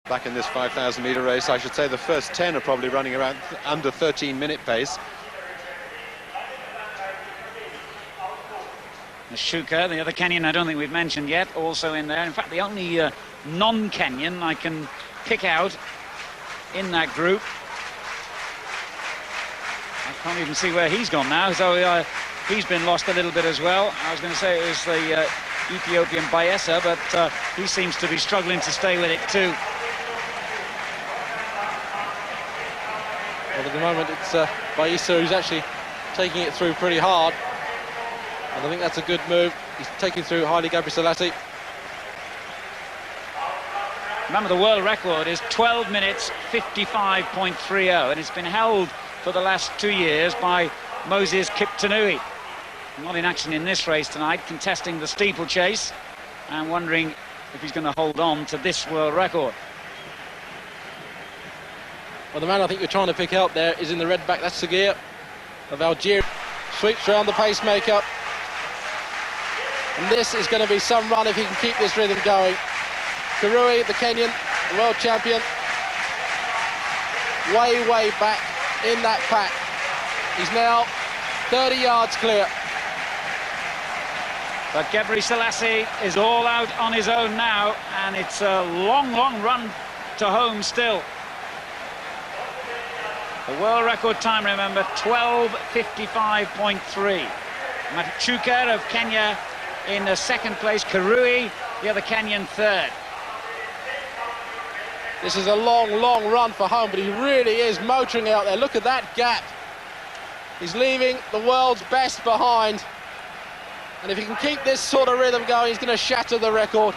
Back in this 5,000 meter race, I should say the first 10 are probably running around under 13-minute pace. Shuka, the other Kenyan I don't think we've mentioned yet, also in there. In fact, the only non-Kenyan I can pick out in that group. I can't even see where he's gone now, so he's been lost a little bit as well. I was going to say it was the Ethiopian Bayesa, but he seems to be struggling to stay with it too. Well, at the moment it's Bayesa who's actually taking it through pretty hard. And I think that's a good move. He's taking through Haile Gebrselassie. Remember, the world record is 12 minutes 55.30, and it's been held for the last 2 years by Moses Kiptanui. Not in action in this race tonight, contesting the steeplechase and wondering if he's going to hold on to this world record. Well, the man I think you're trying to pick out there is in the red back. That's Seguir of Algeria. Sweeps around the pacemaker. And this is going to be some run if he can keep this rhythm going. Kirui, the Kenyan, the world champion, way back in that pack. He's now 30 yards clear. But Gebrselassie is all out on his own now, and it's a long run to home still. The world record time, remember, 12:55.3. Machuka of Kenya in second place, Kirui, the other Kenyan, third. This is a long run for home, but he really is motoring out there. Look at that gap. He's leaving the world's best behind. And if he can keep this sort of rhythm going, he's going to shatter the record.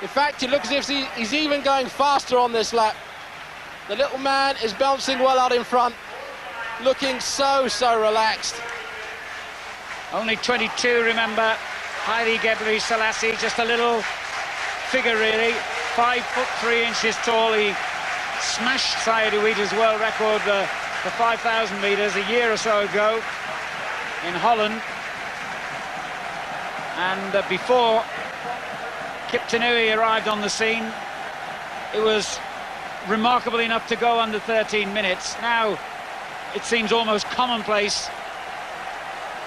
In fact, it looks as if he's even going faster on this lap. The little man is bouncing well out in front, looking so relaxed. Only 22, remember. Haile Gebrselassie, just a little figure really, 5'3" tall. He smashed Sayed Ouida's world record for 5,000 metres a year or so ago in Holland. And before Kiptanui arrived on the scene, it was remarkable enough to go under 13 minutes. Now it seems almost commonplace.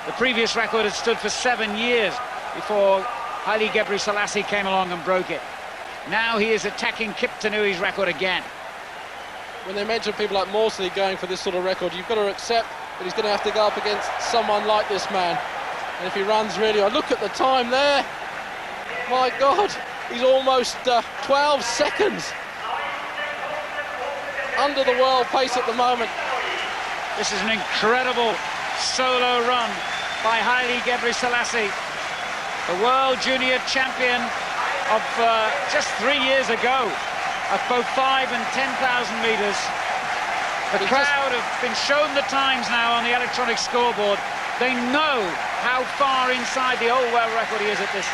The previous record had stood for 7 years before Haile Gebrselassie came along and broke it. Now he is attacking Kiptanui's record again. When they mention people like Morsley going for this sort of record, you've got to accept that he's going to have to go up against someone like this man. And if he runs really hard, look at the time there. My God, he's almost 12 seconds under the world pace at the moment. This is an incredible solo run by Haile Gebrselassie, the world junior champion of just 3 years ago at both 5 and 10,000 metres. The crowd have been shown the times now on the electronic scoreboard. They know how far inside the old world record he is at this.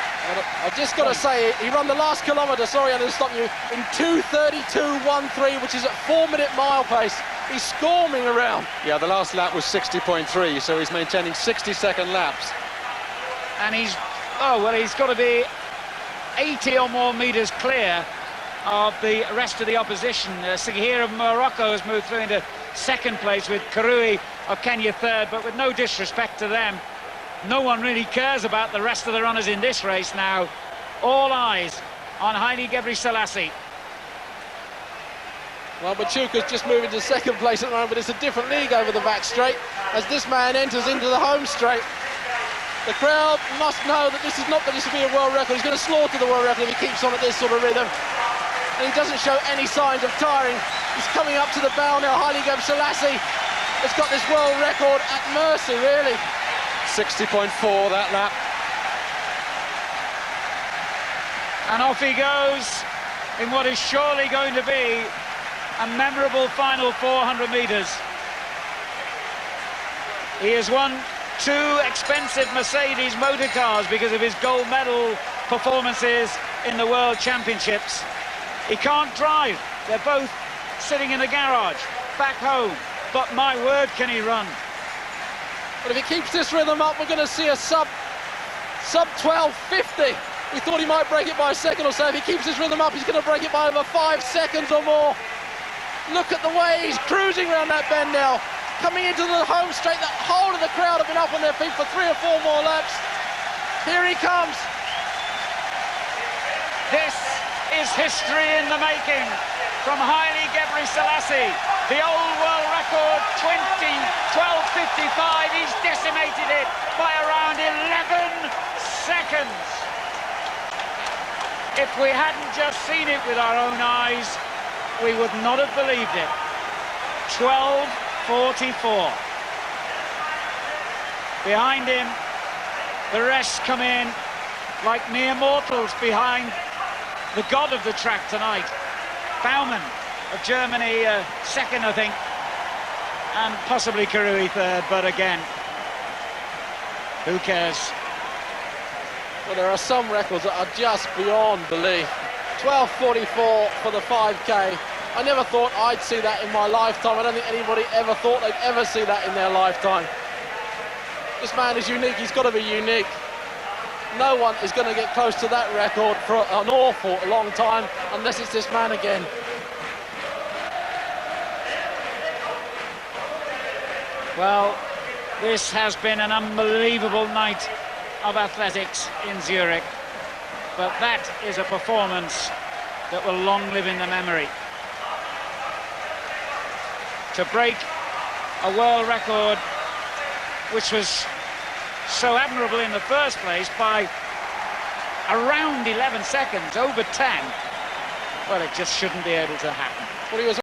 I've just got to say, he ran the last kilometre, sorry, I'm going to stop you, in 2:32.13, which is at 4-minute mile pace. He's storming around. Yeah, the last lap was 60.3, so he's maintaining 60-second laps. And he's got to be 80 or more metres clear of the rest of the opposition. Seguir of Morocco has moved through into second place, with Kirui of Kenya third, but with no disrespect to them, no one really cares about the rest of the runners in this race now. All eyes on Haile Gebrselassie. Well, Machuka's just moving to second place at the moment, but it's a different league over the back straight as this man enters into the home straight. The crowd must know that this is not going to be a world record. He's going to slaughter the world record if he keeps on at this sort of rhythm. And he doesn't show any signs of tiring. He's coming up to the bow now. Haile Gebrselassie has got this world record at mercy, really. 60.4 that lap. And off he goes in what is surely going to be a memorable final 400 metres. He has won 2 expensive Mercedes motor cars because of his gold medal performances in the World Championships. He can't drive. They're both sitting in the garage back home. But my word, can he run. But if he keeps this rhythm up, we're going to see a sub 12:50 We thought he might break it by a second or so. If he keeps his rhythm up, he's going to break it by over 5 seconds or more. Look at the way he's cruising around that bend now. Coming into the home straight, the whole of the crowd have been up on their feet for 3 or 4 more laps. Here he comes. This is history in the making from Haile Gebrselassie. The old world record, 12:55. He's decimated it by around 11 seconds. If we hadn't just seen it with our own eyes, we would not have believed it. 12:44. Behind him, the rest come in like mere mortals behind the god of the track tonight. Baumann of Germany, second, I think, and possibly Karui third, but again, who cares? Well, there are some records that are just beyond belief. 12:44 for the 5K. I never thought I'd see that in my lifetime. I don't think anybody ever thought they'd ever see that in their lifetime. This man is unique. He's got to be unique. No one is going to get close to that record for an awful long time unless it's this man again. Well, this has been an unbelievable night of athletics in Zurich, but that is a performance that will long live in the memory. To break a world record which was so admirable in the first place by around 11 seconds, over 10, well, it just shouldn't be able to happen. Well, he was